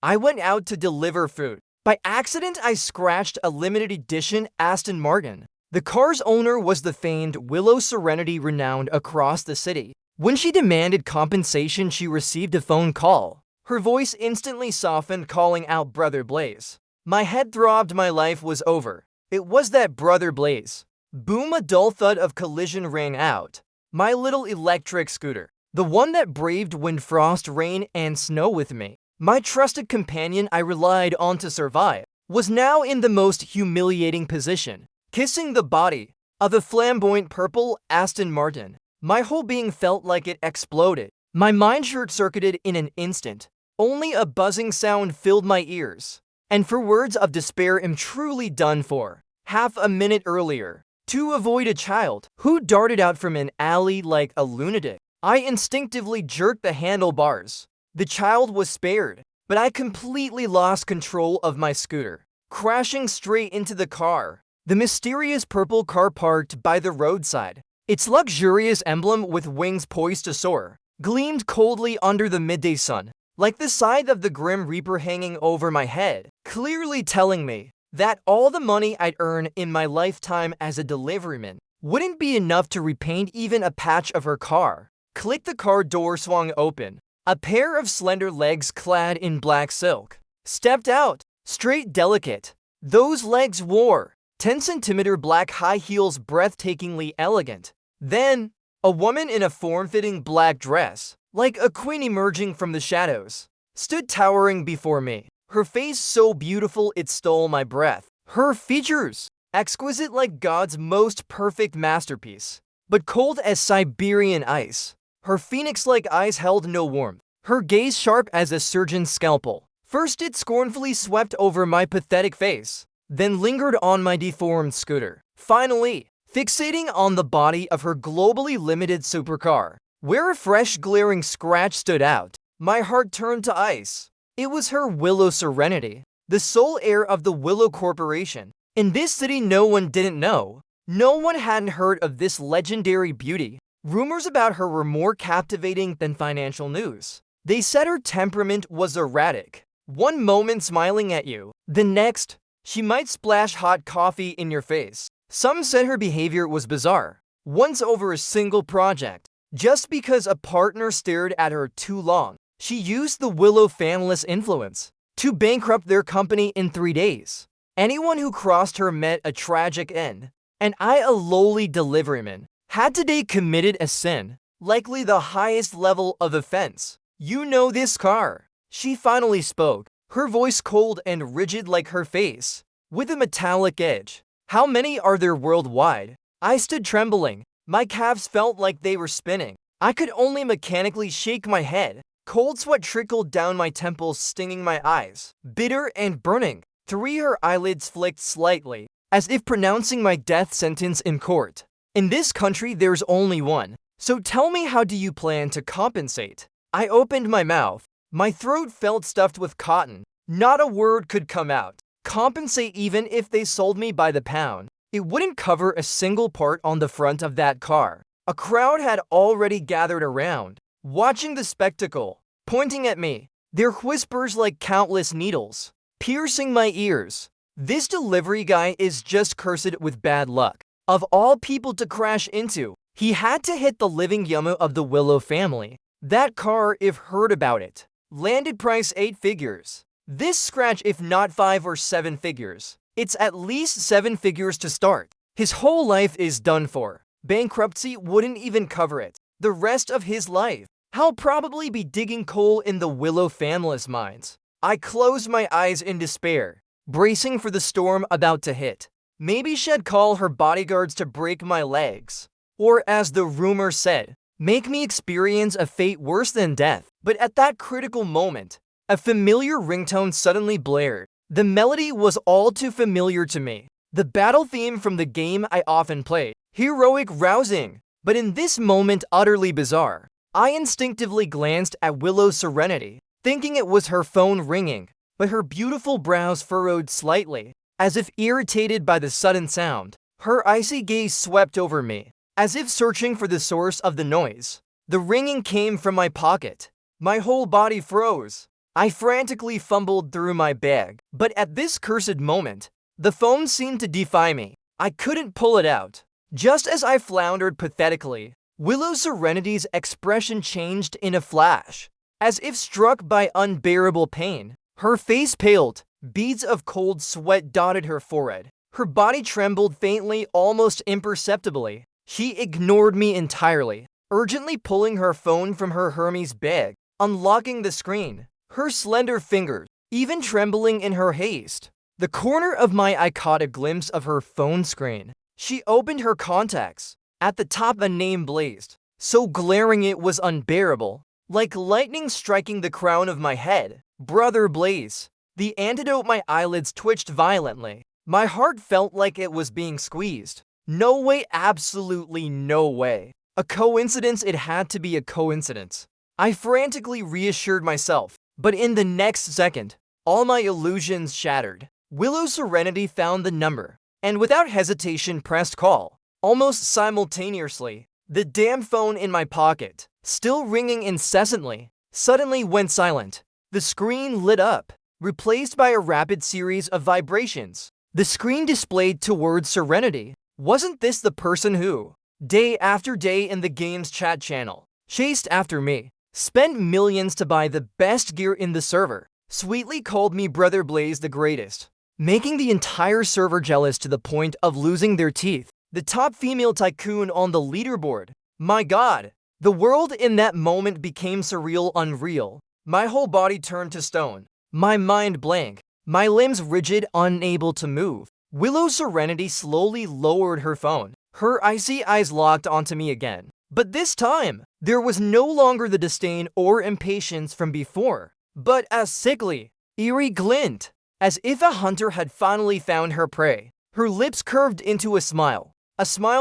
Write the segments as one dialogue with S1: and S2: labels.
S1: I went out to deliver food. By accident, I scratched a limited edition Aston Martin. The car's owner was the famed Willow Serenity, renowned across the city. When she demanded compensation, she received a phone call. Her voice instantly softened, calling out Brother Blaze. My head throbbed, my life was over. It was that Brother Blaze. Boom, a dull thud of collision rang out. My little electric scooter. The one that braved wind, frost, rain, and snow with me. My trusted companion I relied on to survive, was now in the most humiliating position, kissing the body of a flamboyant purple Aston Martin. My whole being felt like it exploded. My mind short-circuited in an instant. Only a buzzing sound filled my ears. And for words of despair, am truly done for. Half a minute earlier, to avoid a child who darted out from an alley like a lunatic, I instinctively jerked the handlebars. The child was spared, but I completely lost control of my scooter, crashing straight into the car. The mysterious purple car parked by the roadside, its luxurious emblem with wings poised to soar, gleamed coldly under the midday sun, like the scythe of the Grim Reaper hanging over my head, clearly telling me that all the money I'd earn in my lifetime as a deliveryman wouldn't be enough to repaint even a patch of her car. Click, the car door swung open. A pair of slender legs clad in black silk stepped out, straight, delicate. Those legs wore 10-centimeter black high heels, breathtakingly elegant. Then, a woman in a form-fitting black dress, like a queen emerging from the shadows, stood towering before me. Her face so beautiful it stole my breath. Her features, exquisite like God's most perfect masterpiece, but cold as Siberian ice. Her phoenix-like eyes held no warmth. Her gaze sharp as a surgeon's scalpel. First it scornfully swept over my pathetic face, then lingered on my deformed scooter. Finally, fixating on the body of her globally limited supercar, where a fresh glaring scratch stood out, my heart turned to ice. It was her Willow Serenity, the sole heir of the Willow Corporation. In this city no one didn't know. No one hadn't heard of this legendary beauty. Rumors about her were more captivating than financial news. They said her temperament was erratic. One moment smiling at you, the next, she might splash hot coffee in your face. Some said her behavior was bizarre. Once over a single project, just because a partner stared at her too long, she used the Willow family's influence to bankrupt their company in 3 days. Anyone who crossed her met a tragic end. And I, a lowly deliveryman, had today committed a sin, likely the highest level of offense. You know this car. She finally spoke, her voice cold and rigid like her face, with a metallic edge. How many are there worldwide? I stood trembling. My calves felt like they were spinning. I could only mechanically shake my head. Cold sweat trickled down my temples, stinging my eyes. Bitter and burning. 3, her eyelids flicked slightly, as if pronouncing my death sentence in court. In this country, there's only one. So tell me, how do you plan to compensate? I opened my mouth. My throat felt stuffed with cotton. Not a word could come out. Compensate, even if they sold me by the pound. It wouldn't cover a single part on the front of that car. A crowd had already gathered around, watching the spectacle, pointing at me, their whispers like countless needles, piercing my ears. This delivery guy is just cursed with bad luck. Of all people to crash into, he had to hit the living yummo of the Willow family. That car, if heard about it, landed price 8 figures. This scratch, if not 5 or 7 figures, it's at least 7 figures to start. His whole life is done for. Bankruptcy wouldn't even cover it. The rest of his life, he'll probably be digging coal in the Willow family's mines. I closed my eyes in despair, bracing for the storm about to hit. Maybe she'd call her bodyguards to break my legs. Or, as the rumor said, make me experience a fate worse than death. But at that critical moment, a familiar ringtone suddenly blared. The melody was all too familiar to me. The battle theme from the game I often played. Heroic, rousing, but in this moment utterly bizarre. I instinctively glanced at Willow Serenity, thinking it was her phone ringing, but her beautiful brows furrowed slightly, as if irritated by the sudden sound. Her icy gaze swept over me, as if searching for the source of the noise. The ringing came from my pocket. My whole body froze. I frantically fumbled through my bag, but at this cursed moment, the phone seemed to defy me. I couldn't pull it out. Just as I floundered pathetically, Willow Serenity's expression changed in a flash. As if struck by unbearable pain, her face paled, beads of cold sweat dotted her forehead. Her body trembled faintly, almost imperceptibly. She ignored me entirely, urgently pulling her phone from her Hermes bag, unlocking the screen, her slender fingers even trembling in her haste. The corner of my eye caught a glimpse of her phone screen. She opened her contacts. At the top a name blazed, so glaring it was unbearable. Like lightning striking the crown of my head. Brother Blaze. The antidote. My eyelids twitched violently. My heart felt like it was being squeezed. No way, absolutely no way. A coincidence, it had to be a coincidence. I frantically reassured myself, but in the next second, all my illusions shattered. Willow Serenity found the number, and without hesitation pressed call. Almost simultaneously, the damn phone in my pocket, still ringing incessantly, suddenly went silent. The screen lit up, replaced by a rapid series of vibrations. The screen displayed towards Serenity. Wasn't this the person who, day after day in the game's chat channel, chased after me, spent millions to buy the best gear in the server, sweetly called me Brother Blaze the greatest, making the entire server jealous to the point of losing their teeth? The top female tycoon on the leaderboard. My God, the world in that moment became surreal, unreal. My whole body turned to stone, my mind blank, my limbs rigid, unable to move. Willow Serenity slowly lowered her phone, her icy eyes locked onto me again. But this time, there was no longer the disdain or impatience from before, but a sickly, eerie glint, as if a hunter had finally found her prey. Her lips curved into a smile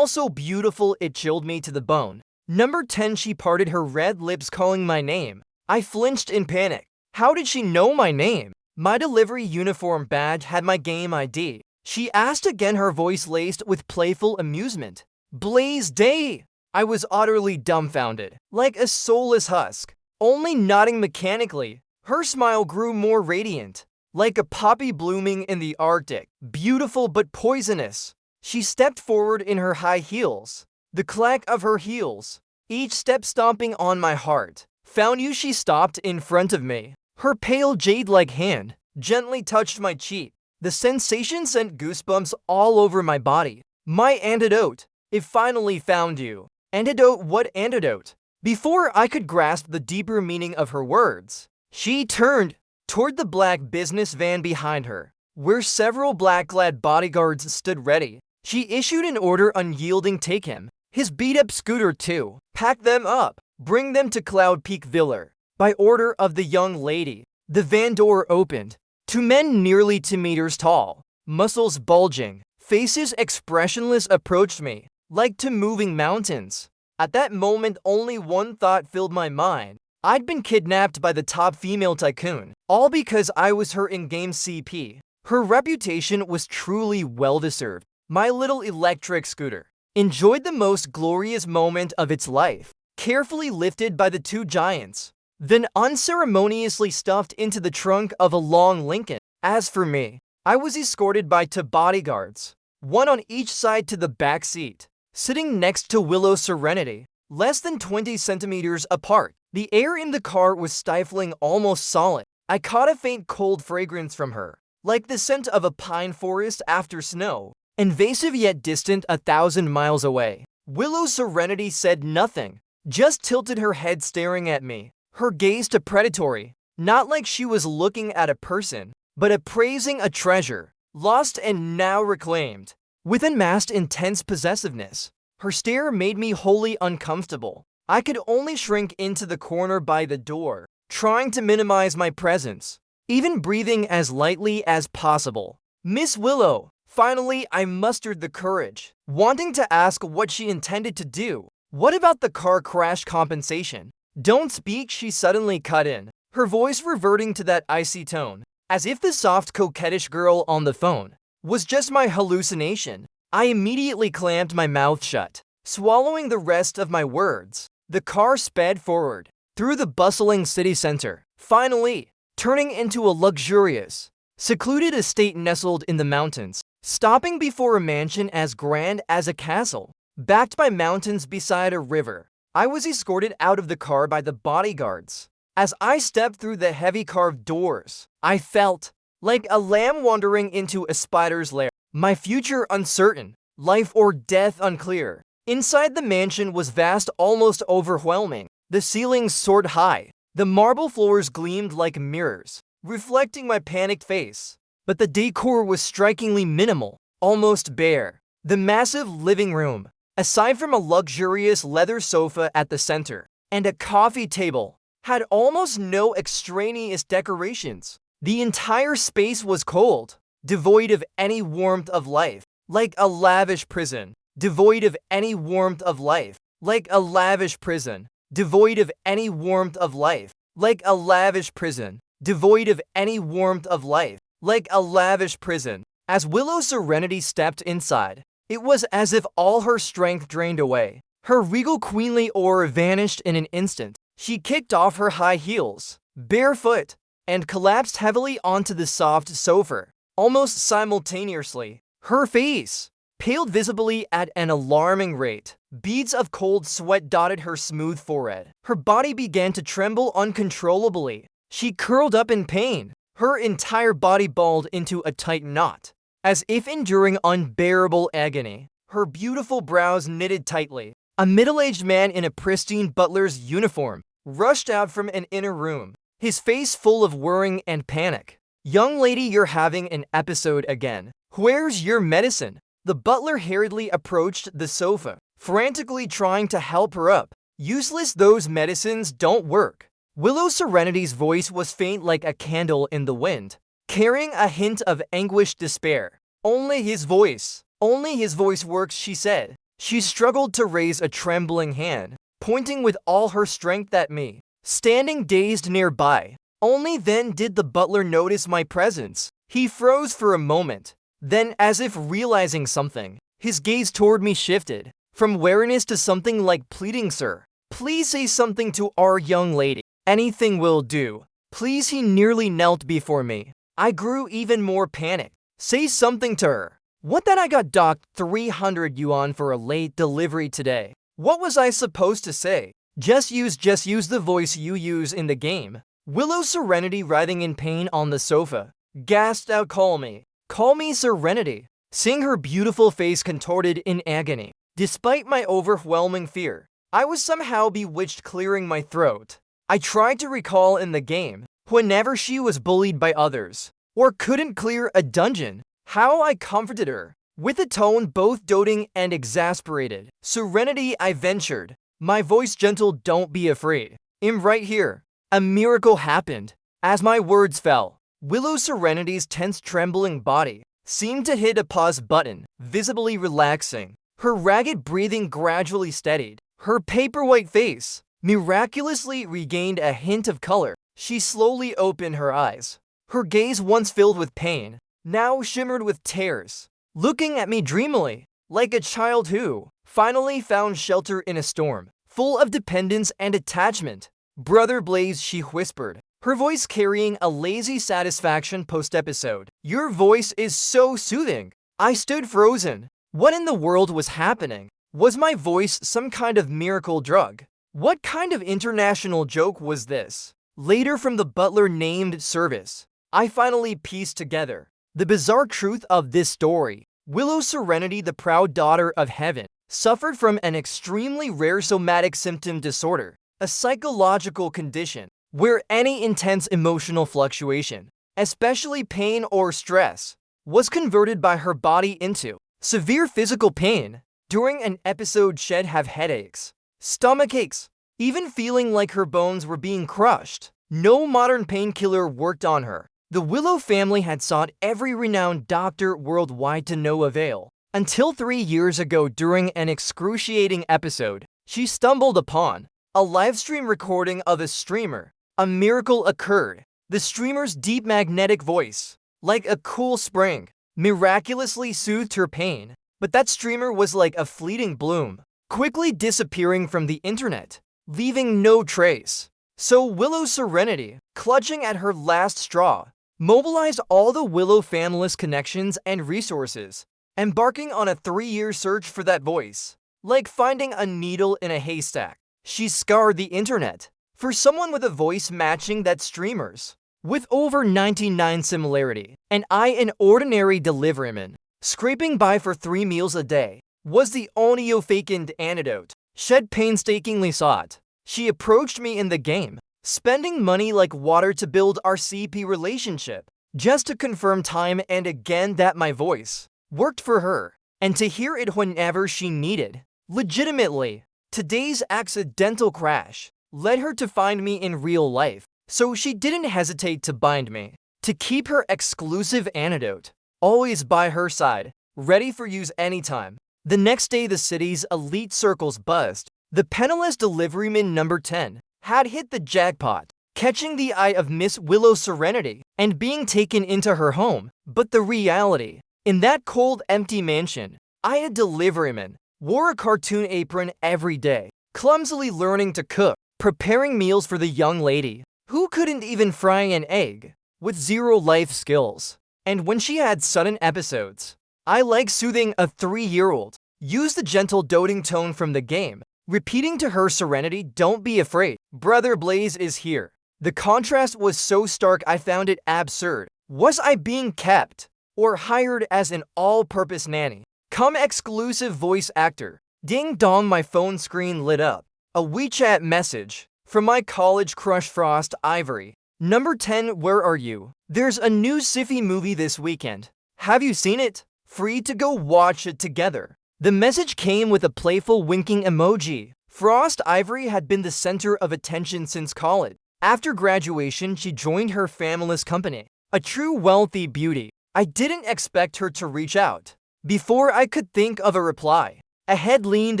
S1: so beautiful it chilled me to the bone. Number 10. She parted her red lips calling my name. I flinched in panic. How did she know my name? My delivery uniform badge had my game ID. She asked again, her voice laced with playful amusement. Blaze Day! I was utterly dumbfounded, like a soulless husk, only nodding mechanically. Her smile grew more radiant, like a poppy blooming in the Arctic, beautiful but poisonous. She stepped forward in her high heels, the clack of her heels, each step stomping on my heart. Found you. She stopped in front of me. Her pale jade-like hand gently touched my cheek. The sensation sent goosebumps all over my body. My antidote. It finally found you. Antidote? What antidote? Before I could grasp the deeper meaning of her words, she turned toward the black business van behind her, where several black-clad bodyguards stood ready. She issued an order, unyielding. Take him, his beat-up scooter too. Pack them up. Bring them to Cloud Peak Villa. By order of the young lady. The van door opened. Two men nearly 2 meters tall, muscles bulging, faces expressionless, approached me, like two moving mountains. At that moment, only one thought filled my mind. I'd been kidnapped by the top female tycoon, all because I was her in-game CP. Her reputation was truly well-deserved. My little electric scooter enjoyed the most glorious moment of its life, carefully lifted by the two giants, then unceremoniously stuffed into the trunk of a long Lincoln. As for me, I was escorted by 2 bodyguards, one on each side to the back seat, sitting next to Willow Serenity, less than 20 centimeters apart. The air in the car was stifling, almost solid. I caught a faint cold fragrance from her, like the scent of a pine forest after snow, invasive yet distant 1,000 miles away. Willow Serenity said nothing, just tilted her head staring at me, her gaze too predatory, not like she was looking at a person, but appraising a treasure, lost and now reclaimed. With unmasked intense possessiveness, her stare made me wholly uncomfortable. I could only shrink into the corner by the door, trying to minimize my presence, even breathing as lightly as possible. Miss Willow, finally I mustered the courage, wanting to ask what she intended to do. What about the car crash compensation? Don't speak, she suddenly cut in, her voice reverting to that icy tone, as if the soft, coquettish girl on the phone was just my hallucination. I immediately clamped my mouth shut, swallowing the rest of my words. The car sped forward, through the bustling city center. Finally, turning into a luxurious, secluded estate nestled in the mountains, stopping before a mansion as grand as a castle, backed by mountains beside a river. I was escorted out of the car by the bodyguards. As I stepped through the heavy carved doors, I felt like a lamb wandering into a spider's lair. My future uncertain, life or death unclear. Inside the mansion was vast, almost overwhelming. The ceilings soared high. The marble floors gleamed like mirrors, reflecting my panicked face. But the decor was strikingly minimal, almost bare. The massive living room, aside from a luxurious leather sofa at the center and a coffee table, had almost no extraneous decorations. The entire space was cold, devoid of any warmth of life, like a lavish prison, devoid of any warmth of life, like a lavish prison, devoid of any warmth of life, like a lavish prison, devoid of any warmth of life, like a lavish prison. As Willow Serenity stepped inside, it was as if all her strength drained away. Her regal queenly aura vanished in an instant. She kicked off her high heels, barefoot, and collapsed heavily onto the soft sofa. Almost simultaneously, her face paled visibly at an alarming rate. Beads of cold sweat dotted her smooth forehead. Her body began to tremble uncontrollably. She curled up in pain, her entire body balled into a tight knot, as if enduring unbearable agony. Her beautiful brows knitted tightly. A middle-aged man in a pristine butler's uniform rushed out from an inner room, his face full of worrying and panic. "Young lady, you're having an episode again. Where's your medicine?" The butler hurriedly approached the sofa, frantically trying to help her up. "Useless, those medicines don't work." Willow Serenity's voice was faint like a candle in the wind, carrying a hint of anguished despair. Only his voice works," she said. She struggled to raise a trembling hand, pointing with all her strength at me, standing dazed nearby. Only then did the butler notice my presence. He froze for a moment. Then, as if realizing something, his gaze toward me shifted, from wariness to something like pleading. "Sir, please say something to our young lady. Anything will do. Please." He nearly knelt before me. I grew even more panicked. "Say something to her." What, that I got docked 300 yuan for a late delivery today? What was I supposed to say? Just use the voice you use in the game." Willow Serenity, writhing in pain on the sofa, gasped out, call me Serenity," seeing her beautiful face contorted in agony. Despite my overwhelming fear, I was somehow bewitched, clearing my throat. I tried to recall in the game, whenever she was bullied by others, or couldn't clear a dungeon, how I comforted her. With a tone both doting and exasperated. "Serenity," I ventured, my voice gentle, "don't be afraid. I'm right here." A miracle happened. As my words fell, Willow Serenity's tense, trembling body seemed to hit a pause button, visibly relaxing. Her ragged breathing gradually steadied. Her paper-white face miraculously regained a hint of color. She slowly opened her eyes. Her gaze, once filled with pain, now shimmered with tears, looking at me dreamily, like a child who finally found shelter in a storm, full of dependence and attachment. "Brother Blaze," she whispered, her voice carrying a lazy satisfaction post-episode. "Your voice is so soothing." I stood frozen. What in the world was happening? Was my voice some kind of miracle drug? What kind of international joke was this? Later, from the butler named service, I finally pieced together the bizarre truth of this story. Willow Serenity, the proud daughter of heaven, suffered from an extremely rare somatic symptom disorder, a psychological condition where any intense emotional fluctuation, especially pain or stress, was converted by her body into severe physical pain. During an episode, she'd have headaches, stomach aches, even feeling like her bones were being crushed. No modern painkiller worked on her. The Willow family had sought every renowned doctor worldwide to no avail, until 3 years ago, during an excruciating episode, she stumbled upon a livestream recording of a streamer. A miracle occurred. The streamer's deep magnetic voice, like a cool spring, miraculously soothed her pain. But that streamer was like a fleeting bloom, quickly disappearing from the internet, leaving no trace. So Willow Serenity, clutching at her last straw, mobilized all the Willow family's connections and resources, embarking on a 3-year search for that voice. Like finding a needle in a haystack, she scoured the internet for someone with a voice matching that streamer's. With over 99 similarity, and I an ordinary deliveryman, scraping by for 3 meals a day, was the audio vacant antidote Shed painstakingly sought. She approached me in the game, spending money like water to build our CP relationship, just to confirm time and again that my voice worked for her, and to hear it whenever she needed. Legitimately, today's accidental crash led her to find me in real life, so she didn't hesitate to bind me, to keep her exclusive antidote always by her side, ready for use anytime. The next day, the city's elite circles buzzed. The penniless deliveryman number 10 had hit the jackpot, catching the eye of Miss Willow Serenity and being taken into her home. But the reality, in that cold, empty mansion, I, a deliveryman, wore a cartoon apron every day, clumsily learning to cook, preparing meals for the young lady who couldn't even fry an egg, with 0 life skills. And when she had sudden episodes, I, like soothing a 3-year-old, used the gentle doting tone from the game, repeating to her Serenity, "Don't be afraid, Brother Blaze is here." The contrast was so stark I found it absurd. Was I being kept or hired as an all-purpose nanny? Come exclusive voice actor. Ding dong, my phone screen lit up. A WeChat message from my college crush Frost Ivory. Number 10, where are you? There's a new sci-fi movie this weekend. Have you seen it? Free to go watch it together. The message came with a playful winking emoji. Frost Ivory had been the center of attention since college. After graduation, she joined her family's company. A true wealthy beauty. I didn't expect her to reach out. Before I could think of a reply, a head leaned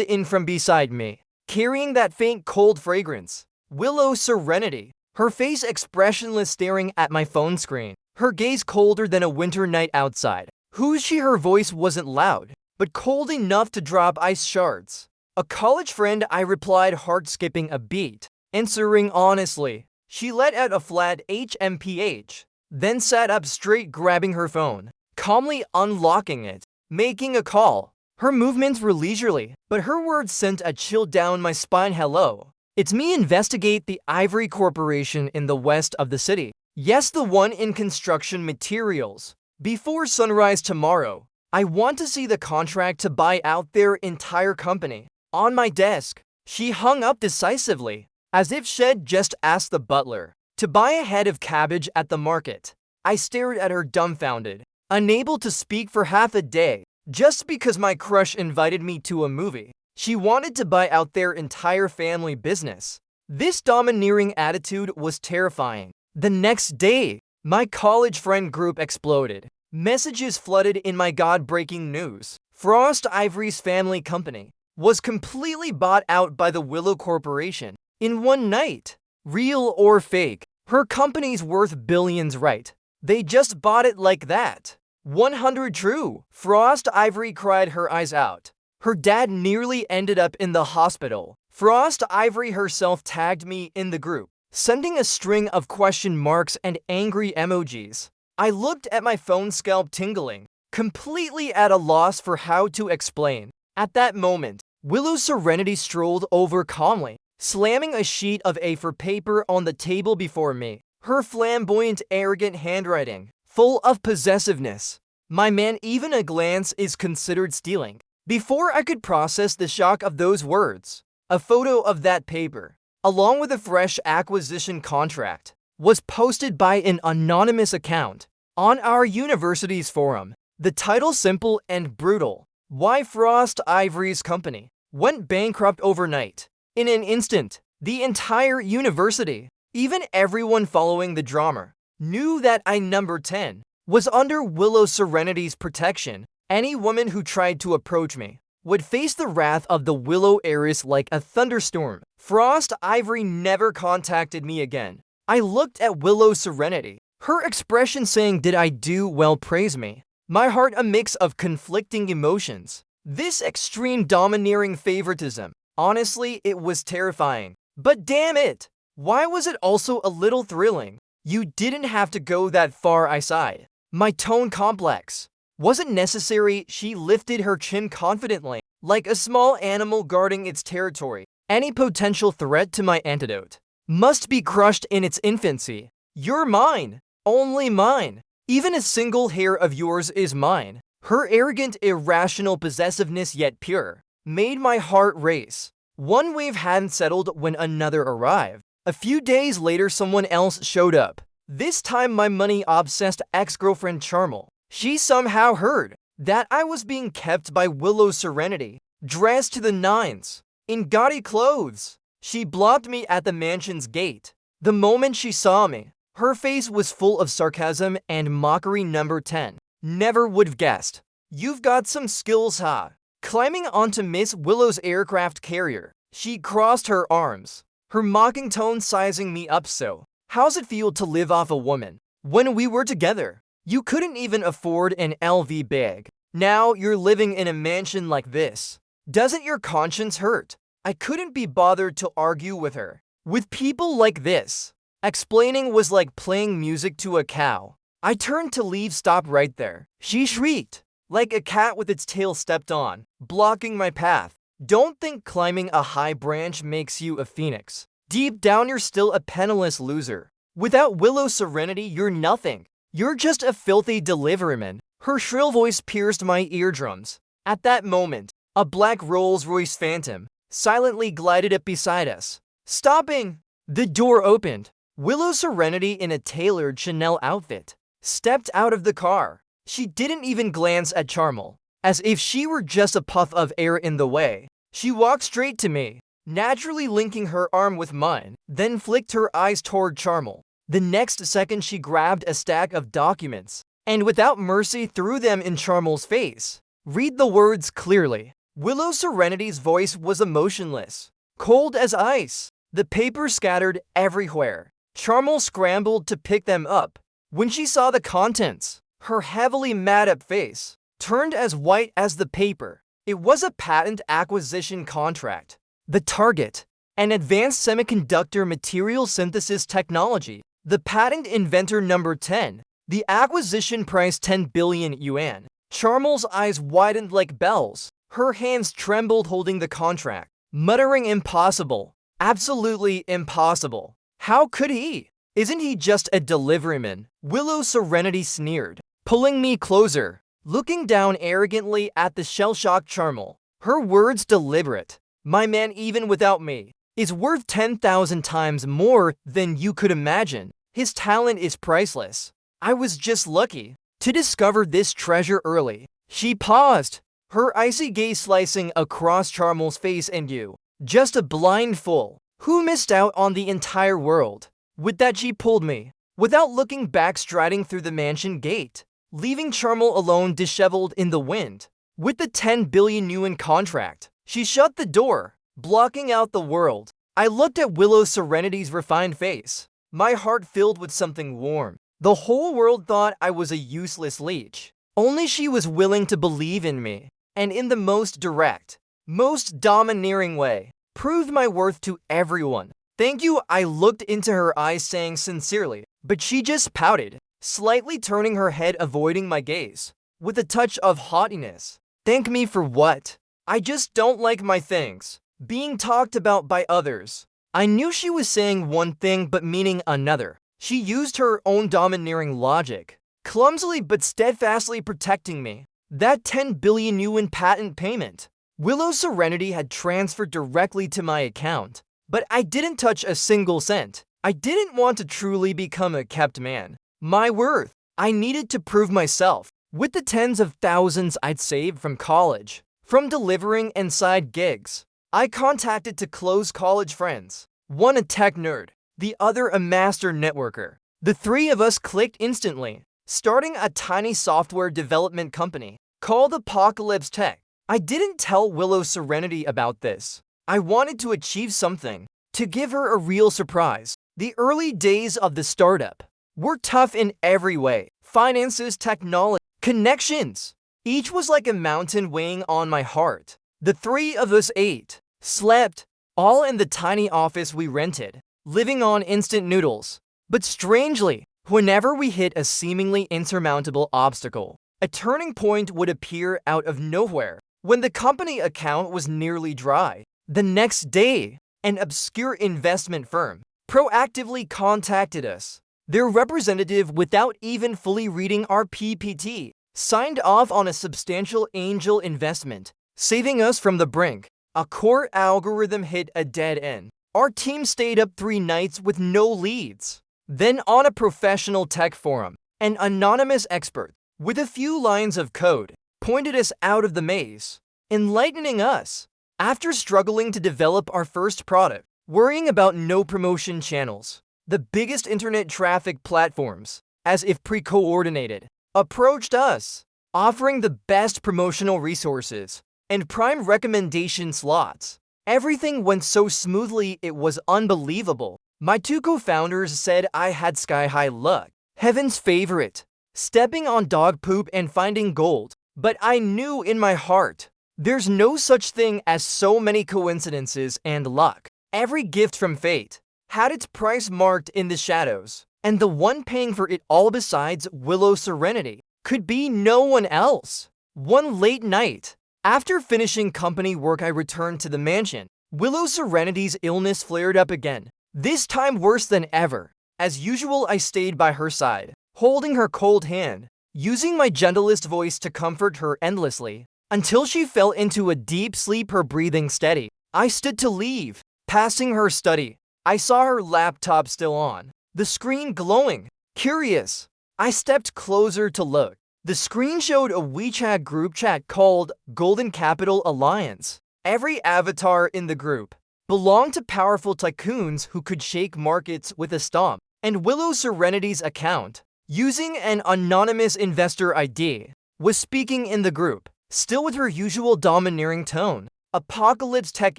S1: in from beside me, carrying that faint cold fragrance. Willow Serenity, her face expressionless, staring at my phone screen, her gaze colder than a winter night outside. Who's she? Her voice wasn't loud, but cold enough to drop ice shards. A college friend, I replied, heart skipping a beat. Answering honestly, she let out a flat HMPH, then sat up straight, grabbing her phone, calmly unlocking it, making a call. Her movements were leisurely, but her words sent a chill down my spine. Hello. It's me. Investigate the Ivory Corporation in the west of the city. Yes, the one in construction materials. Before sunrise tomorrow, I want to see the contract to buy out their entire company. On my desk. She hung up decisively, as if she'd just asked the butler to buy a head of cabbage at the market. I stared at her dumbfounded, unable to speak for half a day. Just because my crush invited me to a movie, she wanted to buy out their entire family business. This domineering attitude was terrifying. The next day, my college friend group exploded. Messages flooded in my God-breaking news. Frost Ivory's family company was completely bought out by the Willow Corporation in one night. Real or fake, her company's worth billions, right? They just bought it like that. 100 true. Frost Ivory cried her eyes out. Her dad nearly ended up in the hospital. Frost Ivory herself tagged me in the group, sending a string of question marks and angry emojis. I looked at my phone, scalp tingling, completely at a loss for how to explain. At that moment, Willow Serenity strolled over calmly, slamming a sheet of A4 paper on the table before me. Her flamboyant, arrogant handwriting, full of possessiveness. My man, even a glance is considered stealing. Before I could process the shock of those words, a photo of that paper, along with a fresh acquisition contract, was posted by an anonymous account on our university's forum. The title simple and brutal: Why Frost Ivory's company went bankrupt overnight. In an instant, the entire university, even everyone following the drama, knew that I, number 10, was under Willow Serenity's protection. Any woman who tried to approach me would face the wrath of the Willow heiress like a thunderstorm. Frost Ivory never contacted me again. I looked at Willow Serenity, her expression saying, "Did I do well? Praise me." My heart a mix of conflicting emotions. This extreme domineering favoritism, honestly, it was terrifying. But damn it, Why was it also a little thrilling? You didn't have to go that far, I sighed. My tone complex. Wasn't necessary, she lifted her chin confidently, like a small animal guarding its territory. Any potential threat to my antidote must be crushed in its infancy. You're mine, only mine. Even a single hair of yours is mine. Her arrogant, irrational possessiveness, yet pure, made my heart race. One wave hadn't settled when another arrived. A few days later, someone else showed up. This time, my money-obsessed ex-girlfriend Charmel. She somehow heard that I was being kept by Willow Serenity, dressed to the nines, in gaudy clothes. She blocked me at the mansion's gate. The moment she saw me, her face was full of sarcasm and mockery. Number 10. Never would've guessed. You've got some skills, huh? Climbing onto Miss Willow's aircraft carrier, she crossed her arms, her mocking tone sizing me up. So, how's it feel to live off a woman? When we were together, you couldn't even afford an LV bag. Now you're living in a mansion like this. Doesn't your conscience hurt? I couldn't be bothered to argue with her. With people like this, explaining was like playing music to a cow. I turned to leave. Stop right there. She shrieked, like a cat with its tail stepped on, blocking my path. Don't think climbing a high branch makes you a phoenix. Deep down, you're still a penniless loser. Without Willow Serenity, you're nothing. You're just a filthy deliveryman. Her shrill voice pierced my eardrums. At that moment, a black Rolls-Royce Phantom silently glided up beside us. Stopping! The door opened. Willow Serenity, in a tailored Chanel outfit, stepped out of the car. She didn't even glance at Charmel, as if she were just a puff of air in the way. She walked straight to me, naturally linking her arm with mine, then flicked her eyes toward Charmel. The next second, she grabbed a stack of documents, and without mercy threw them in Charmel's face. Read the words clearly. Willow Serenity's voice was emotionless, cold as ice. The paper scattered everywhere. Charmel scrambled to pick them up. When she saw the contents, her heavily mad-up face turned as white as the paper. It was a patent acquisition contract. The target, an advanced semiconductor material synthesis technology. The patent inventor number 10. The acquisition price 10 billion yuan. Charmel's eyes widened like bells. Her hands trembled holding the contract, muttering impossible. Absolutely impossible. How could he? Isn't he just a deliveryman? Willow Serenity sneered, pulling me closer, looking down arrogantly at the shell-shocked Charmel. Her words deliberate. My man, even without me, is worth 10,000 times more than you could imagine. His talent is priceless. I was just lucky to discover this treasure early. She paused, her icy gaze slicing across Charmel's face. And you, just a blind fool who missed out on the entire world. With that, she pulled me, without looking back, striding through the mansion gate, leaving Charmel alone, disheveled in the wind. With the 10 billion yuan contract, she shut the door, blocking out the world. I looked at Willow Serenity's refined face, my heart filled with something warm. The whole world thought I was a useless leech. Only she was willing to believe in me, and in the most direct, most domineering way, proved my worth to everyone. Thank you, I looked into her eyes, saying sincerely, but she just pouted, slightly turning her head, avoiding my gaze, with a touch of haughtiness. Thank me for what? I just don't like my things being talked about by others. I knew she was saying one thing but meaning another. She used her own domineering logic, clumsily but steadfastly protecting me. That 10 billion yuan patent payment, Willow Serenity had transferred directly to my account. But I didn't touch a single cent. I didn't want to truly become a kept man. My worth, I needed to prove myself. With the tens of thousands I'd saved from college, from delivering and side gigs, I contacted to close college friends. One a tech nerd, the other a master networker. The three of us clicked instantly, starting a tiny software development company called Apocalypse Tech. I didn't tell Willow Serenity about this. I wanted to achieve something, to give her a real surprise. The early days of the startup were tough in every way. Finances, technology, connections. Each was like a mountain weighing on my heart. The three of us ate, slept, all in the tiny office we rented. living on instant noodles. But strangely, whenever we hit a seemingly insurmountable obstacle, a turning point would appear out of nowhere. When the company account was nearly dry, the next day, an obscure investment firm proactively contacted us. Their representative, without even fully reading our PPT, signed off on a substantial angel investment, saving us from the brink. A core algorithm hit a dead end. Our team stayed up 3 nights with no leads. Then on a professional tech forum, an anonymous expert with a few lines of code pointed us out of the maze, enlightening us. After struggling to develop our first product, worrying about no promotion channels, the biggest internet traffic platforms, as if pre-coordinated, approached us, offering the best promotional resources and prime recommendation slots. Everything went so smoothly it was unbelievable. My 2 co-founders said I had sky-high luck, heaven's favorite, stepping on dog poop and finding gold. But I knew in my heart, there's no such thing as so many coincidences and luck. Every gift from fate had its price marked in the shadows, and the one paying for it all besides Willow Serenity could be no one else. One late night, after finishing company work, I returned to the mansion. Willow Serenity's illness flared up again, this time worse than ever. As usual, I stayed by her side, holding her cold hand, using my gentlest voice to comfort her endlessly, until she fell into a deep sleep, her breathing steady. I stood to leave, passing her study. I saw her laptop still on, the screen glowing. Curious, I stepped closer to look. The screen showed a WeChat group chat called Golden Capital Alliance. Every avatar in the group belonged to powerful tycoons who could shake markets with a stomp. And Willow Serenity's account, using an anonymous investor ID, was speaking in the group, still with her usual domineering tone. Apocalypse Tech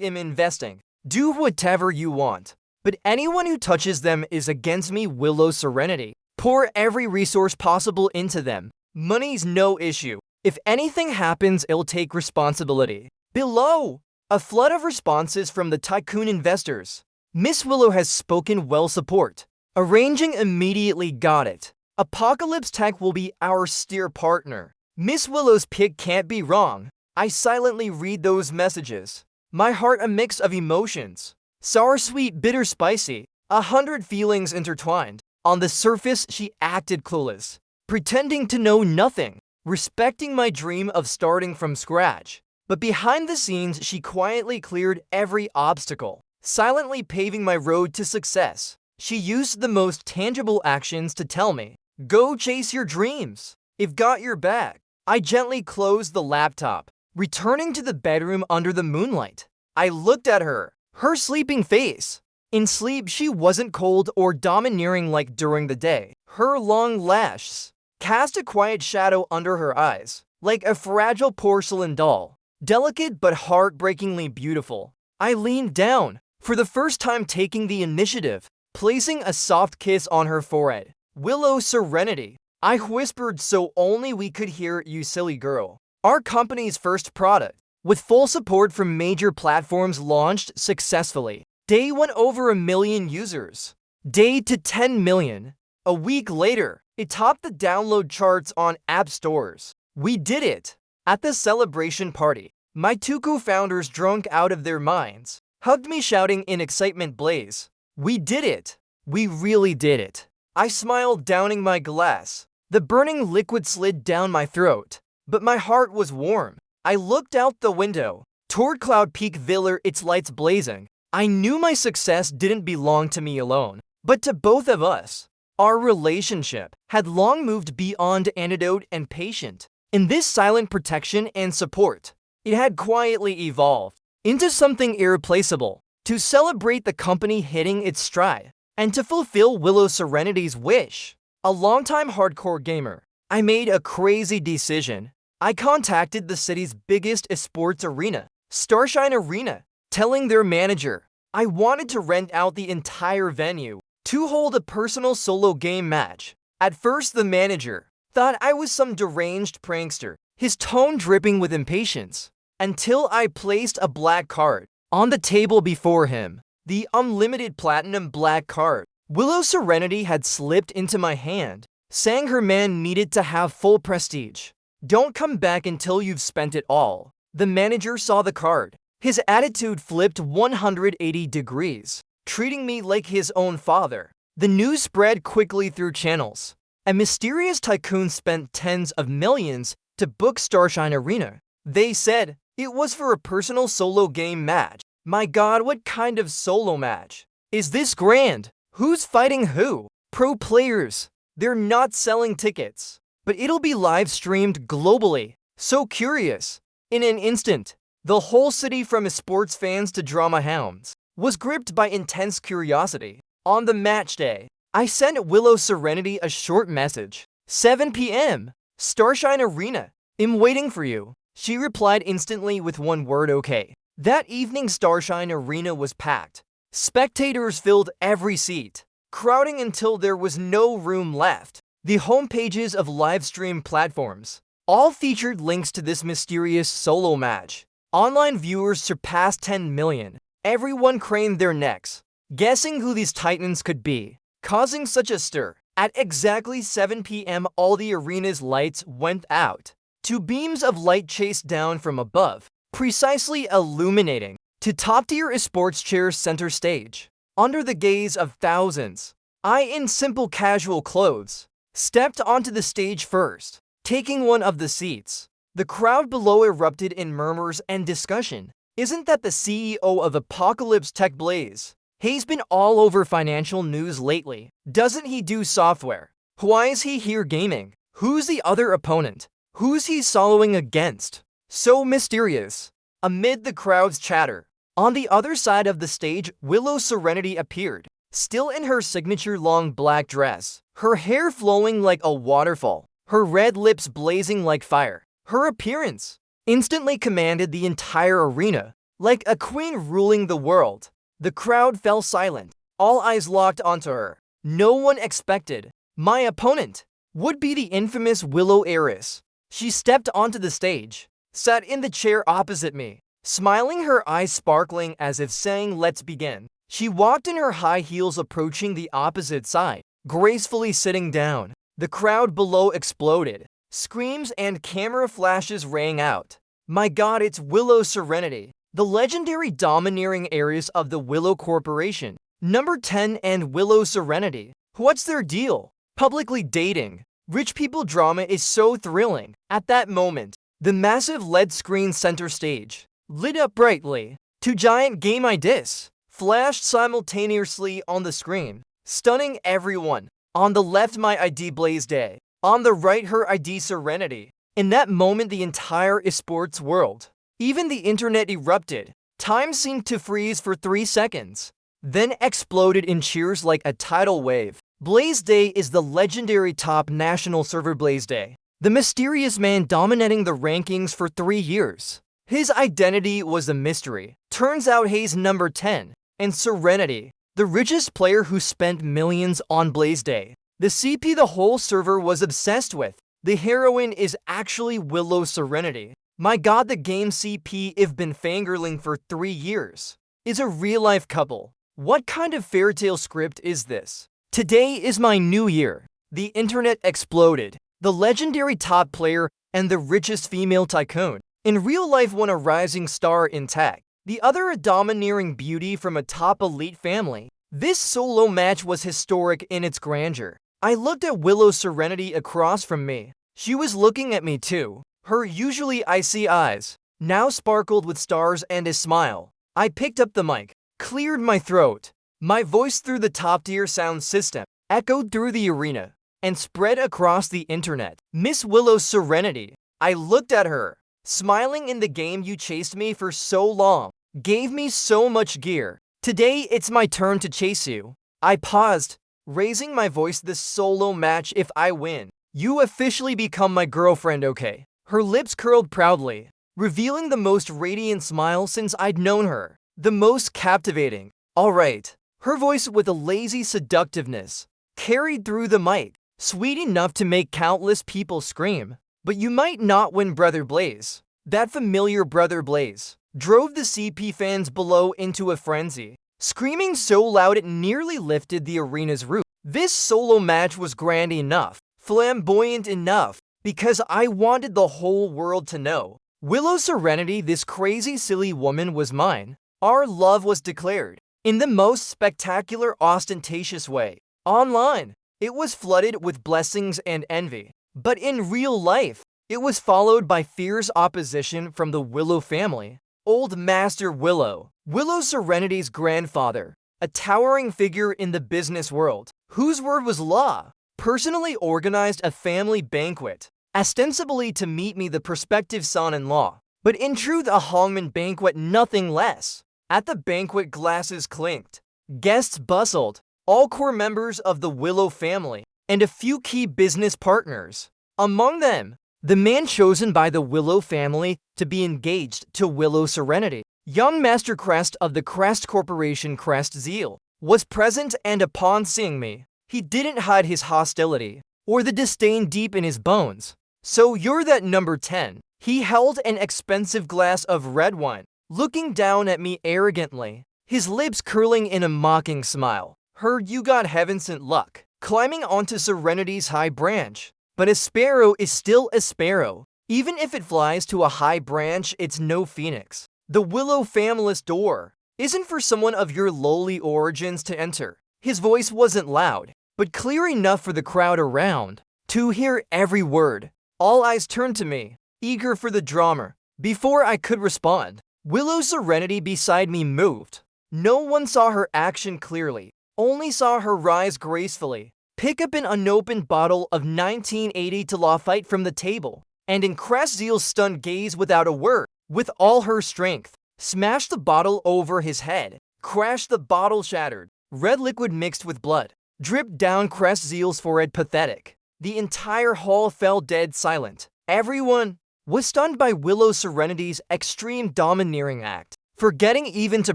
S1: im investing. Do whatever you want, but anyone who touches them is against me. Willow Serenity. Pour every resource possible into them. Money's no issue. If anything happens, it'll take responsibility. Below, a flood of responses from the tycoon investors. Miss Willow has spoken well. Support. Arranging immediately. Got it. Apocalypse Tech will be our steer partner. Miss Willow's pick can't be wrong. I silently read those messages. My heart a mix of emotions. Sour, sweet, bitter, spicy. 100 feelings intertwined. On the surface, she acted clueless, pretending to know nothing, respecting my dream of starting from scratch. But behind the scenes, she quietly cleared every obstacle, silently paving my road to success. She used the most tangible actions to tell me, go chase your dreams. If got your back. I gently closed the laptop, returning to the bedroom under the moonlight. I looked at her sleeping face. In sleep, she wasn't cold or domineering like during the day. Her long lashes cast a quiet shadow under her eyes, like a fragile porcelain doll, delicate but heartbreakingly beautiful. I leaned down, for the first time taking the initiative, placing a soft kiss on her forehead. Willow Serenity, I whispered so only we could hear. You silly girl. Our company's first product, with full support from major platforms, launched successfully. Day 1 over 1 million users. Day to 10 million. A week later, it topped the download charts on app stores. We did it. At the celebration party, my 2 co-founders, drunk out of their minds, hugged me shouting in excitement blaze. We did it. We really did it. I smiled, downing my glass. The burning liquid slid down my throat, but my heart was warm. I looked out the window, toward Cloud Peak Villa, its lights blazing. I knew my success didn't belong to me alone, but to both of us. Our relationship had long moved beyond antidote and patient. In this silent protection and support, it had quietly evolved into something irreplaceable. To celebrate the company hitting its stride, and to fulfill Willow Serenity's wish, a longtime hardcore gamer, I made a crazy decision. I contacted the city's biggest esports arena, Starshine Arena, telling their manager I wanted to rent out the entire venue to hold a personal solo game match. At first, the manager thought I was some deranged prankster, his tone dripping with impatience, until I placed a black card on the table before him. the unlimited platinum black card. Willow Serenity had slipped into my hand, saying her man needed to have full prestige. Don't come back until you've spent it all. The manager saw the card. His attitude flipped 180 degrees, treating me like his own father. The news spread quickly through channels. A mysterious tycoon spent tens of millions to book Starshine Arena. They said it was for a personal solo game match. My god, what kind of solo match? Is this grand? Who's fighting who? Pro players. They're not selling tickets, but it'll be live streamed globally. So curious. In an instant, the whole city, from sports fans to drama hounds, was gripped by intense curiosity. On the match day, I sent Willow Serenity a short message. 7 p.m. Starshine Arena. I'm waiting for you. She replied instantly with one word, okay. That evening, Starshine Arena was packed. Spectators filled every seat, crowding until there was no room left. The homepages of livestream platforms all featured links to this mysterious solo match. Online viewers surpassed 10 million. Everyone craned their necks, guessing who these titans could be, causing such a stir. At exactly 7 p.m., all the arena's lights went out. Two beams of light chased down from above, precisely illuminating to top-tier esports chairs center stage. Under the gaze of thousands, I, in simple casual clothes, stepped onto the stage first, taking one of the seats. The crowd below erupted in murmurs and discussion. Isn't that the CEO of Apocalypse Tech Blaze? He's been all over financial news lately. Doesn't he do software? Why is he here gaming? Who's the other opponent? Who's he soloing against? So mysterious. Amid the crowd's chatter, on the other side of the stage, Willow Serenity appeared, still in her signature long black dress, her hair flowing like a waterfall, her red lips blazing like fire. Her appearance instantly commanded the entire arena, like a queen ruling the world. The crowd fell silent, all eyes locked onto her. No one expected my opponent would be the infamous Willow Heiress. She stepped onto the stage, sat in the chair opposite me, smiling, her eyes sparkling as if saying, let's begin. She walked in her high heels, approaching the opposite side, gracefully sitting down. The crowd below exploded. Screams and camera flashes rang out. My god, it's Willow Serenity, the legendary domineering heiress of the Willow Corporation. Number 10 and Willow Serenity. What's their deal? Publicly dating. Rich people drama is so thrilling. At that moment, the massive LED screen center stage lit up brightly. Two giant game IDs flashed simultaneously on the screen, stunning everyone. On the left, my ID Blaze Day. On the right, her ID Serenity. In that moment, the entire esports world, even the internet, erupted. Time seemed to freeze for 3 seconds, then exploded in cheers like a tidal wave. Blaze Day is the legendary top national server Blaze Day, the mysterious man dominating the rankings for 3 years. His identity was a mystery. Turns out he's number 10, and Serenity, the richest player who spent millions on Blaze Day. The CP the whole server was obsessed with. The heroine is actually Willow Serenity. My god, the game CP I've been fangirling for 3 years is a real-life couple. What kind of fairytale script is this? Today is my new year. The internet exploded. The legendary top player and the richest female tycoon in real life, one a rising star in tech, the other a domineering beauty from a top elite family. This solo match was historic in its grandeur. I looked at Willow Serenity across from me. She was looking at me too. Her usually icy eyes now sparkled with stars and a smile. I picked up the mic, cleared my throat. My voice through the top-tier sound system echoed through the arena and spread across the internet. Miss Willow Serenity. I looked at her, smiling. In the game you chased me for so long, gave me so much gear. Today it's my turn to chase you. I paused, raising my voice. This solo match, if I win, you officially become my girlfriend, okay? Her lips curled proudly, revealing the most radiant smile since I'd known her. The most captivating. All right. Her voice with a lazy seductiveness carried through the mic, sweet enough to make countless people scream. But you might not win, Brother Blaze. That familiar Brother Blaze drove the CP fans below into a frenzy. screaming so loud it nearly lifted the arena's roof. This solo match was grand enough, flamboyant enough, because I wanted the whole world to know. Willow Serenity, this crazy silly woman, was mine. Our love was declared in the most spectacular, ostentatious way. Online, it was flooded with blessings and envy. But in real life, it was followed by fierce opposition from the Willow family. Old Master Willow, Willow Serenity's grandfather, a towering figure in the business world, whose word was law, personally organized a family banquet, ostensibly to meet me, the prospective son-in-law, but in truth a Hongman banquet, nothing less. At the banquet, glasses clinked, guests bustled, all core members of the Willow family, and a few key business partners. Among them, the man chosen by the Willow family to be engaged to Willow Serenity, young Master Crest of the Crest Corporation, Crest Zeal, was present, and upon seeing me, he didn't hide his hostility or the disdain deep in his bones. "So you're that number 10. He held an expensive glass of red wine, looking down at me arrogantly, his lips curling in a mocking smile. "Heard you got heaven-sent luck, climbing onto Serenity's high branch. But a sparrow is still a sparrow. Even if it flies to a high branch, it's no phoenix. The Willow family's door isn't for someone of your lowly origins to enter." His voice wasn't loud, but clear enough for the crowd around to hear every word. All eyes turned to me, eager for the drama. Before I could respond, Willow Serenity beside me moved. No one saw her action clearly, only saw her rise gracefully, pick up an unopened bottle of 1980 to Lafite from the table, and in Crest Zeal's stunned gaze, without a word, with all her strength, smashed the bottle over his head. Crash, the bottle shattered. Red liquid mixed with blood dripped down Crest Zeal's forehead. Pathetic. The entire hall fell dead silent. Everyone was stunned by Willow Serenity's extreme domineering act. Forgetting even to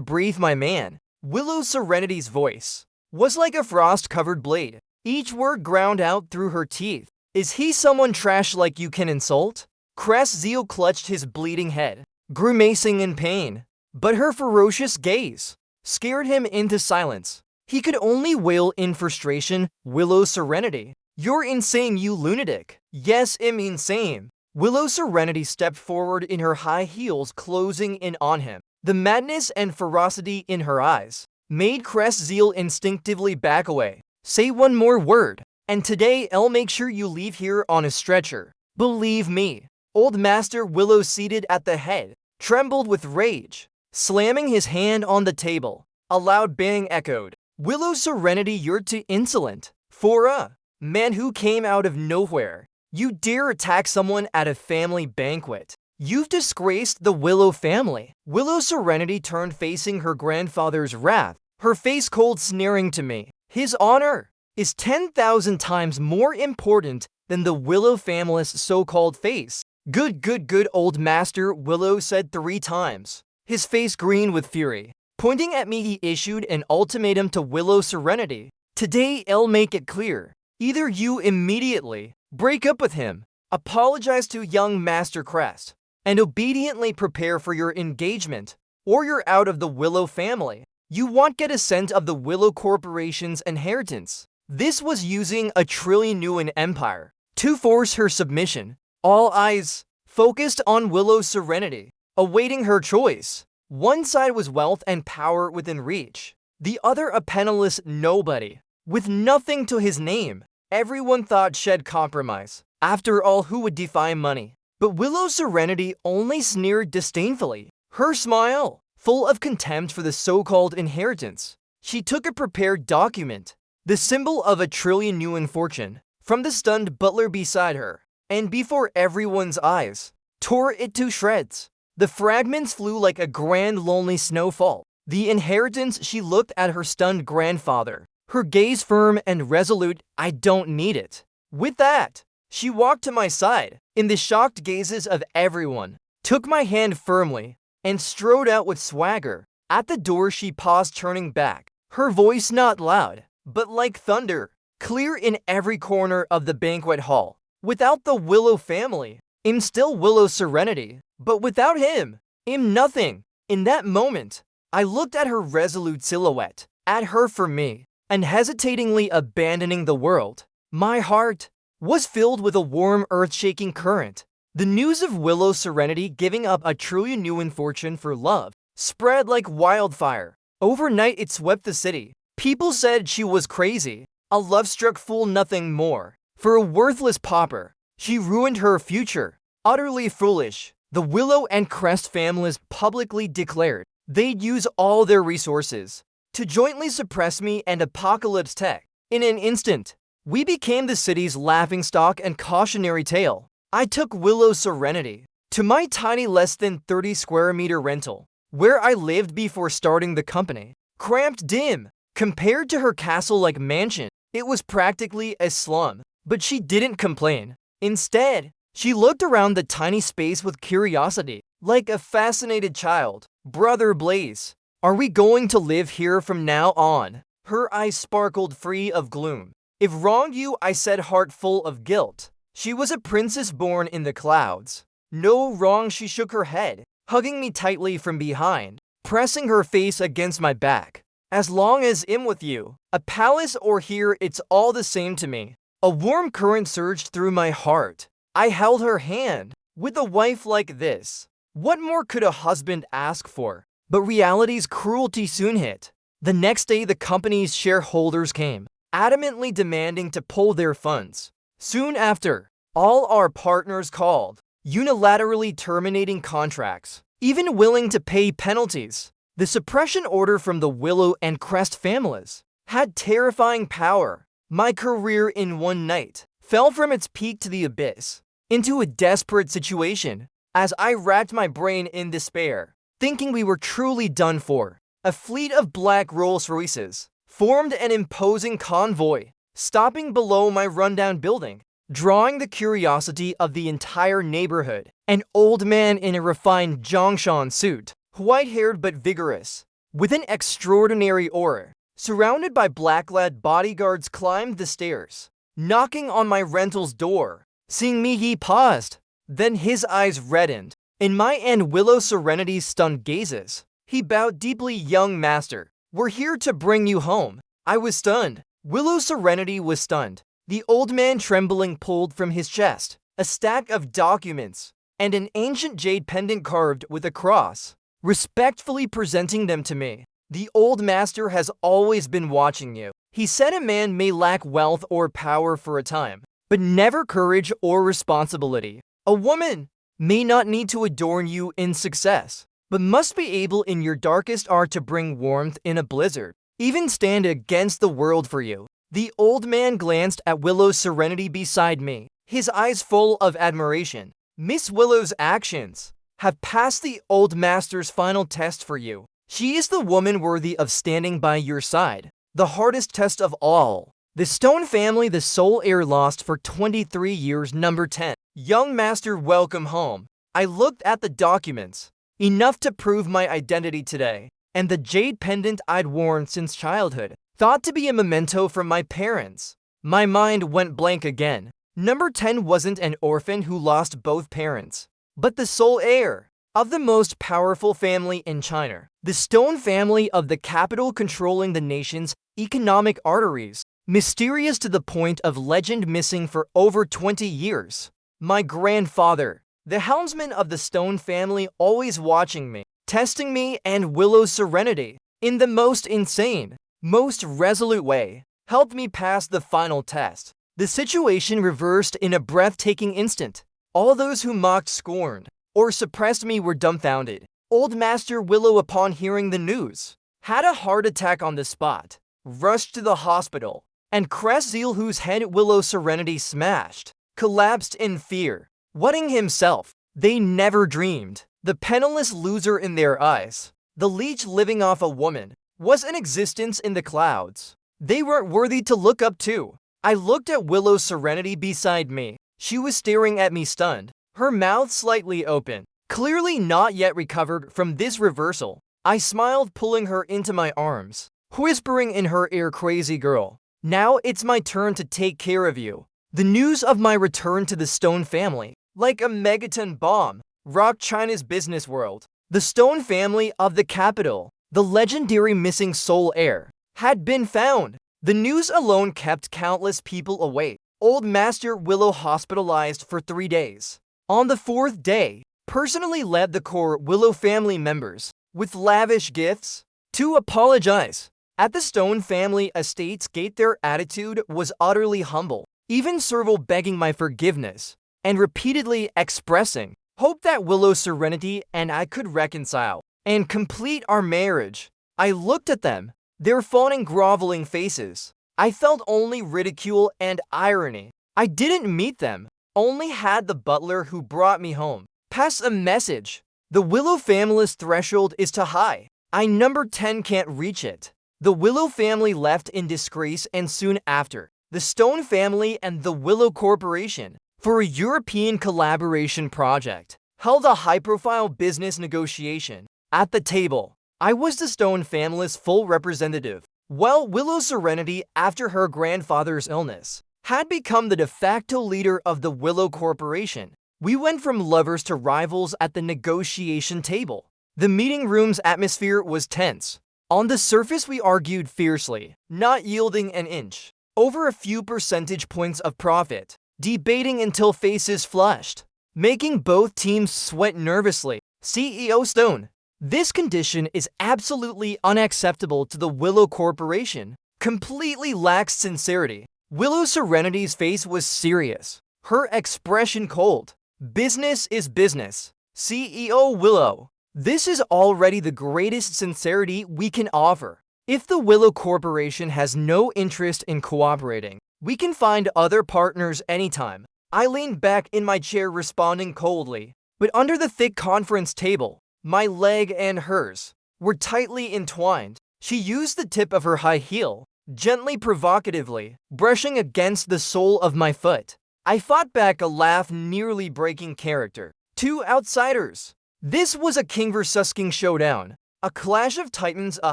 S1: breathe, my man. Willow Serenity's voice was like a frost-covered blade, each word ground out through her teeth. "Is he someone trash like you can insult?" Crest Zeal clutched his bleeding head, grimacing in pain. But her ferocious gaze scared him into silence. He could only wail in frustration, "Willow Serenity, you're insane, you lunatic." "Yes, I'm insane." Willow Serenity stepped forward in her high heels, closing in on him. The madness and ferocity in her eyes made Crest Zeal instinctively back away. "Say one more word, and today I'll make sure you leave here on a stretcher. Believe me." Old Master Willow, seated at the head, trembled with rage, slamming his hand on the table. A loud bang echoed. "Willow Serenity, you're too insolent. For a man who came out of nowhere, you dare attack someone at a family banquet. You've disgraced the Willow family." Willow Serenity turned, facing her grandfather's wrath, her face cold, sneering to me. "His honor is 10,000 times more important than the Willow family's so-called face." Good, Old Master Willow said 3 times, his face green with fury. Pointing at me, he issued an ultimatum to Willow Serenity. "Today I'll make it clear. Either you immediately break up with him, apologize to young Master Crest, and obediently prepare for your engagement, or you're out of the Willow family. You won't get a cent of the Willow Corporation's inheritance." This was using a trillion-yuan empire to force her submission. All eyes focused on Willow Serenity, awaiting her choice. One side was wealth and power within reach, the other a penniless nobody, with nothing to his name. Everyone thought she'd compromise. After all, who would defy money? But Willow Serenity only sneered disdainfully, her smile full of contempt for the so-called inheritance. She took a prepared document, the symbol of a trillion-yuan fortune, from the stunned butler beside her, and before everyone's eyes, tore it to shreds. The fragments flew like a grand lonely snowfall. The inheritance. She looked at her stunned grandfather, her gaze firm and resolute. "I don't need it." With that, she walked to my side, in the shocked gazes of everyone, took my hand firmly, and strode out with swagger. At the door she paused, turning back, her voice not loud, but like thunder, clear in every corner of the banquet hall. "Without the Willow family, I'm still Willow Serenity, but without him, I'm nothing." In that moment, I looked at her resolute silhouette, at her for me, unhesitatingly abandoning the world. My heart was filled with a warm, earth-shaking current. The news of Willow Serenity giving up a trillion yuan fortune for love spread like wildfire. Overnight, it swept the city. People said she was crazy, a love-struck fool, nothing more. For a worthless pauper, she ruined her future. Utterly foolish, the Willow and Crest families publicly declared they'd use all their resources to jointly suppress me and Apocalypse Tech. In an instant, we became the city's laughingstock and cautionary tale. I took Willow Serenity to my tiny less than 30 square meter rental, where I lived before starting the company. Cramped, dim, compared to her castle-like mansion, it was practically a slum. But she didn't complain. Instead, she looked around the tiny space with curiosity, like a fascinated child. Brother Blaze, are we going to live here from now on? Her eyes sparkled free of gloom. If wronged you, I said, heart full of guilt. She was a princess born in the clouds. No wrong, she shook her head, hugging me tightly from behind, pressing her face against my back. As long as I'm with you, a palace or here, it's all the same to me. A warm current surged through my heart. I held her hand. With a wife like this, what more could a husband ask for? But reality's cruelty soon hit. The next day, the company's shareholders came, adamantly demanding to pull their funds. Soon after, all our partners called, unilaterally terminating contracts, even willing to pay penalties. The suppression order from the Willow and Crest families had terrifying power. My career in one night fell from its peak to the abyss, into a desperate situation. As I racked my brain in despair, thinking we were truly done for, a fleet of black Rolls-Royces formed an imposing convoy, stopping below my rundown building, drawing the curiosity of the entire neighborhood. An old man in a refined Zhongshan suit, white-haired but vigorous, with an extraordinary aura, surrounded by black-clad bodyguards, climbed the stairs, knocking on my rental's door. Seeing me, he paused. Then his eyes reddened. In my and Willow Serenity's stunned gazes, he bowed deeply. Young master, we're here to bring you home. I was stunned. Willow Serenity was stunned. The old man, trembling, pulled from his chest a stack of documents and an ancient jade pendant carved with a cross, respectfully presenting them to me. The old master has always been watching you. He said a man may lack wealth or power for a time, but never courage or responsibility. A woman may not need to adorn you in success, but must be able in your darkest hour to bring warmth in a blizzard, even stand against the world for you. The old man glanced at Willow Serenity beside me, his eyes full of admiration. Miss Willow's actions have passed the old master's final test for you. She is the woman worthy of standing by your side. The hardest test of all. The Stone family, the sole heir, lost for 23 years. Number 10. Young master, welcome home. I looked at the documents. Enough to prove my identity today. And the jade pendant I'd worn since childhood, thought to be a memento from my parents. My mind went blank again. Number 10 wasn't an orphan who lost both parents, but the sole heir of the most powerful family in China. The Stone family of the capital, controlling the nation's economic arteries. Mysterious to the point of legend, missing for over 20 years. My grandfather, the helmsman of the Stone family, always watching me, testing me and Willow Serenity in the most insane, most resolute way, helped me pass the final test. The situation reversed in a breathtaking instant. All those who mocked, scorned, or suppressed me were dumbfounded. Old Master Willow, upon hearing the news, had a heart attack on the spot, rushed to the hospital, and Crest-Zeal, whose head Willow Serenity smashed, collapsed in fear. Wetting himself, they never dreamed. The penniless loser in their eyes, the leech living off a woman, was an existence in the clouds they weren't worthy to look up to. I looked at Willow Serenity beside me. She was staring at me, stunned, her mouth slightly open, clearly not yet recovered from this reversal. I smiled, pulling her into my arms, whispering in her ear, crazy girl, now it's my turn to take care of you. The news of my return to the Stone family, like a megaton bomb, rocked China's business world. The Stone family of the capital, The legendary missing soul heir had been found. The news alone kept countless people awake. Old Master Willow hospitalized for 3 days. On the 4th day, personally led the core Willow family members with lavish gifts to apologize. At the Stone family estate's gate, their attitude was utterly humble, even Serval begging my forgiveness and repeatedly expressing hope that Willow Serenity and I could reconcile and complete our marriage. I looked at them, their fawning, groveling faces. I felt only ridicule and irony. I didn't meet them, only had the butler who brought me home pass a message. The Willow family's threshold is too high. I number 10 can't reach it. The Willow family left in disgrace, and soon after, the Stone family and the Willow Corporation, for a European collaboration project, held a high-profile business negotiation. At the table, I was the Stone family's full representative, while Willow Serenity, after her grandfather's illness, had become the de facto leader of the Willow Corporation. We went from lovers to rivals at the negotiation table. The meeting room's atmosphere was tense. On the surface, we argued fiercely, not yielding an inch, over a few percentage points of profit, debating until faces flushed, making both teams sweat nervously. CEO Stone: this condition is absolutely unacceptable to the Willow Corporation. Completely lacks sincerity. Willow Serenity's face was serious, her expression cold. Business is business. CEO Willow: this is already the greatest sincerity we can offer. If the Willow Corporation has no interest in cooperating, we can find other partners anytime. I leaned back in my chair, responding coldly, but under the thick conference table, my leg and hers were tightly entwined. She used the tip of her high heel, gently provocatively, brushing against the sole of my foot. I fought back, a laugh nearly breaking character. 2 outsiders. This was a king versus king showdown, a clash of titans, a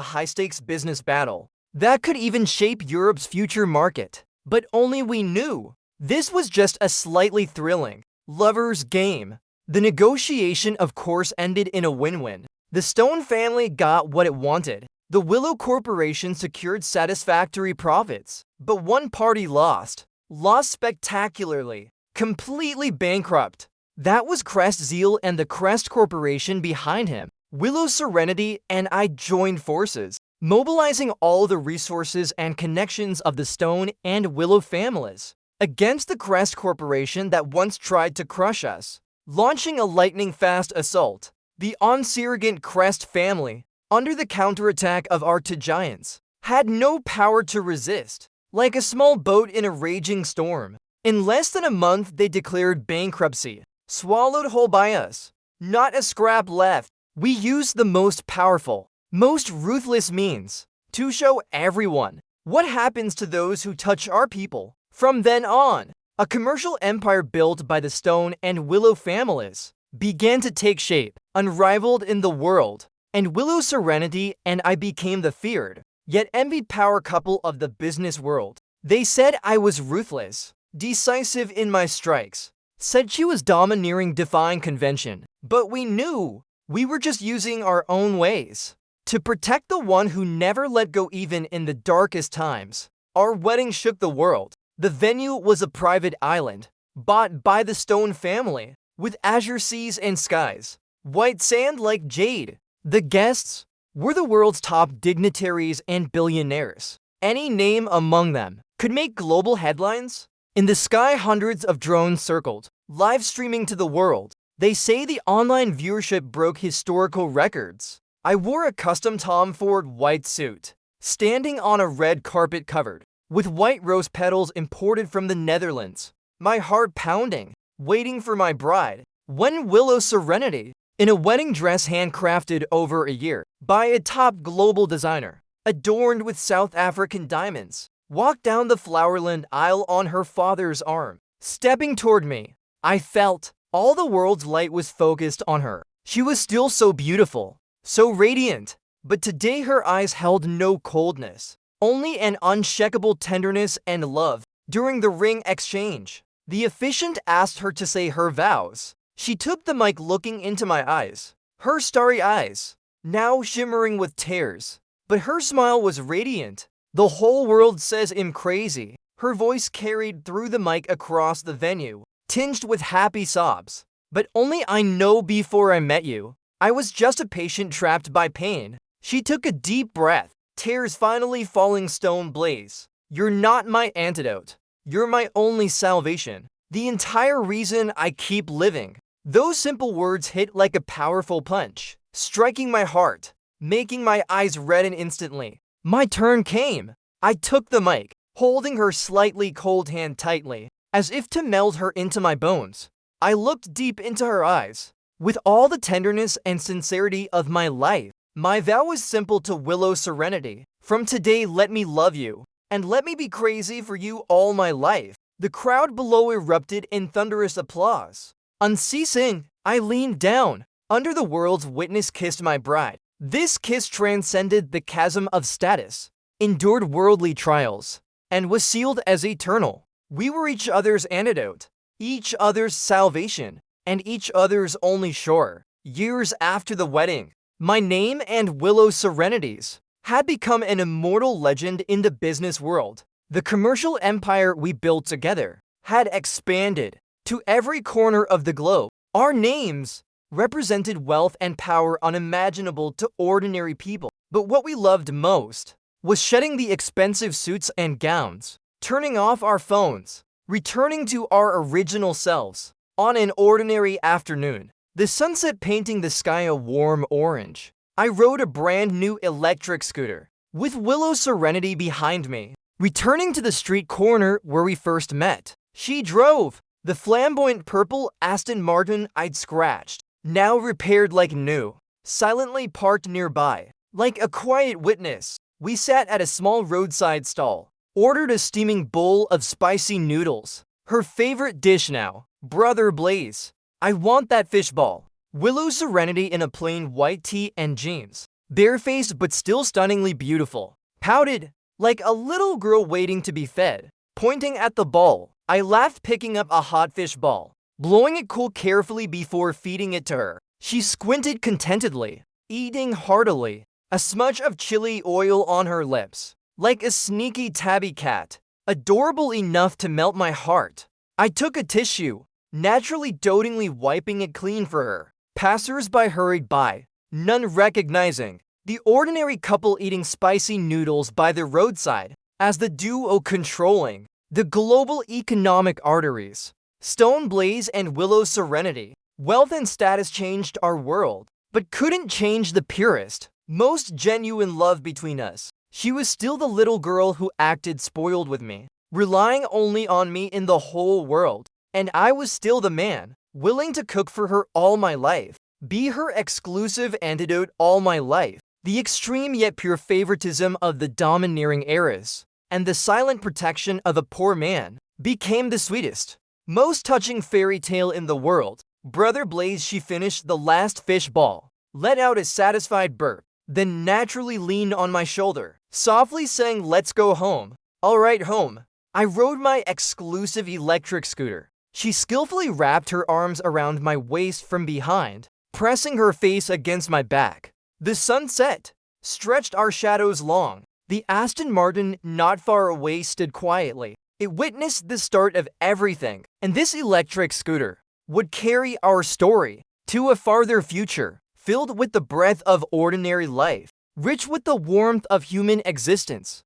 S1: high-stakes business battle that could even shape Europe's future market. But only we knew. This was just a slightly thrilling lover's game. The negotiation, of course, ended in a win-win. The Stone family got what it wanted. The Willow Corporation secured satisfactory profits, but one party lost spectacularly, completely bankrupt. That was Crest Zeal and the Crest Corporation behind him. Willow Serenity and I joined forces, mobilizing all the resources and connections of the Stone and Willow families against the Crest Corporation that once tried to crush us. Launching a lightning-fast assault, the unsurrogate Crest family, under the counterattack of our 2 giants, had no power to resist. Like a small boat in a raging storm, in less than a month they declared bankruptcy, swallowed whole by us. Not a scrap left. We used the most powerful, most ruthless means to show everyone what happens to those who touch our people. From then on, a commercial empire built by the Stone and Willow families began to take shape, unrivaled in the world, and Willow Serenity and I became the feared, yet envied power couple of the business world. They said I was ruthless, decisive in my strikes, said she was domineering, defying convention, but we knew we were just using our own ways to protect the one who never let go even in the darkest times. Our wedding shook the world. The venue was a private island, bought by the Stone family, with azure seas and skies, white sand like jade. The guests were the world's top dignitaries and billionaires. Any name among them could make global headlines. In the sky, hundreds of drones circled, live streaming to the world. They say the online viewership broke historical records. I wore a custom Tom Ford white suit, standing on a red carpet covered with white rose petals imported from the Netherlands. My heart pounding, waiting for my bride. When Willow Serenity, in a wedding dress handcrafted over a year by a top global designer, adorned with South African diamonds, walked down the flowerland aisle on her father's arm. Stepping toward me, I felt all the world's light was focused on her. She was still so beautiful, so radiant, but today her eyes held no coldness, only an unshakable tenderness and love. During the ring exchange, the officiant asked her to say her vows. She took the mic, looking into my eyes, her starry eyes, now shimmering with tears. But her smile was radiant. The whole world says I'm crazy. Her voice carried through the mic across the venue, tinged with happy sobs. But only I know before I met you, I was just a patient trapped by pain. She took a deep breath, tears finally falling stone blaze. You're not my antidote. You're my only salvation. The entire reason I keep living. Those simple words hit like a powerful punch, striking my heart, making my eyes redden instantly. My turn came. I took the mic, holding her slightly cold hand tightly, as if to meld her into my bones. I looked deep into her eyes, with all the tenderness and sincerity of my life. My vow was simple to Willow Serenity. From today, let me love you, and let me be crazy for you all my life. The crowd below erupted in thunderous applause. Unceasing, I leaned down. Under the world's witness kissed my bride. This kiss transcended the chasm of status, endured worldly trials, and was sealed as eternal. We were each other's antidote, each other's salvation, and each other's only shore. Years after the wedding, my name and Willow Serenities had become an immortal legend in the business world. The commercial empire we built together had expanded to every corner of the globe. Our names represented wealth and power unimaginable to ordinary people. But what we loved most was shedding the expensive suits and gowns, turning off our phones, returning to our original selves. On an ordinary afternoon, the sunset painting the sky a warm orange, I rode a brand new electric scooter, with Willow Serenity behind me, returning to the street corner where we first met. She drove the flamboyant purple Aston Martin I'd scratched, now repaired like new, silently parked nearby. Like a quiet witness, we sat at a small roadside stall, ordered a steaming bowl of spicy noodles. Her favorite dish now, Brother Blaze. I want that fishball. Willow Serenity in a plain white tee and jeans, barefaced but still stunningly beautiful, pouted like a little girl waiting to be fed. Pointing at the ball, I laughed, picking up a hot fish ball, blowing it cool carefully before feeding it to her. She squinted contentedly, eating heartily, a smudge of chili oil on her lips, like a sneaky tabby cat, adorable enough to melt my heart. I took a tissue, naturally dotingly wiping it clean for her. Passers-by hurried by, none recognizing the ordinary couple eating spicy noodles by the roadside, as the duo controlling the global economic arteries. Stone Blaze and Willow Serenity. Wealth and status changed our world, but couldn't change the purest, most genuine love between us. She was still the little girl who acted spoiled with me, relying only on me in the whole world. And I was still the man, willing to cook for her all my life, be her exclusive antidote all my life. The extreme yet pure favoritism of the domineering heiress and the silent protection of a poor man became the sweetest, most touching fairy tale in the world. Brother Blaze, she finished the last fish ball, let out a satisfied burp, then naturally leaned on my shoulder, softly saying, "Let's go home." All right, home. I rode my exclusive electric scooter. She skillfully wrapped her arms around my waist from behind, pressing her face against my back. The sun set, stretched our shadows long. The Aston Martin not far away stood quietly. It witnessed the start of everything, and this electric scooter would carry our story to a farther future, filled with the breath of ordinary life, rich with the warmth of human existence.